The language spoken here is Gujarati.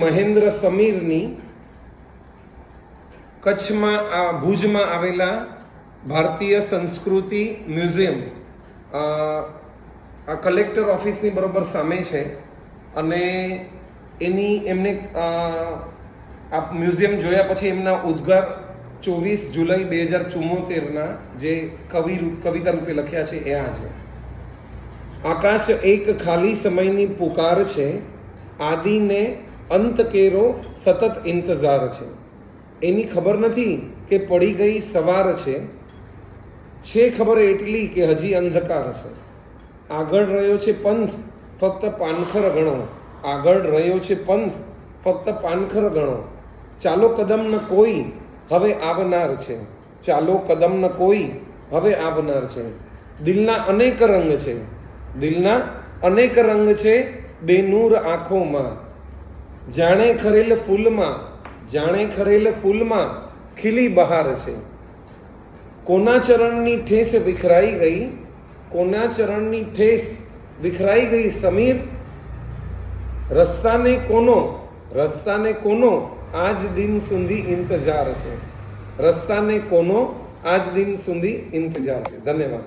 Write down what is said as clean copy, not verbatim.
મહેન્દ્ર સમીરની કચ્છમાં ભુજમાં આવેલા ભારતીય સંસ્કૃતિ મ્યુઝિયમ આ કલેક્ટર ઓફિસની બરોબર સામે છે અને એમને આ મ્યુઝિયમ જોયા પછી એમના ઉદ્ગાર 24 જુલાઈ 2074 જે કવિતા રૂપે લખ્યા છે એ આ છે. આકાશ એક ખાલી સમયની પુકાર છે, આદિને અંત કેરો સતત ઇંતજાર છે. એની ખબર નથી કે પડી ગઈ સવાર છે ખબર એટલી કે હજી અંધકાર છે. આગળ રહ્યો છે પંથ ફક્ત પાનખર ગણો, આગળ રહ્યો છે પંથ ફક્ત પાનખર ગણો. ચાલો કદમ ન કોઈ હવે આવનાર છે, ચાલો કદમ ન કોઈ હવે આવનાર છે. દિલના અનેક રંગ છે, દિલના અનેક રંગ છે બેનૂર આંખોમાં. જાણે ખરેલ ફૂલમાં, જાણે ખરેલ ફૂલમાં ખીલી બહાર છે. કોના ચરણની ઠેસ વિખરાઈ ગઈ, કોના ચરણની ઠેસ વિખરાઈ ગઈ સમીર. રસ્તાને કોનો આજ દિન સુધી ઇંતજાર છે, રસ્તાને કોનો આજ દિન સુધી ઇંતજાર છે. ધન્યવાદ.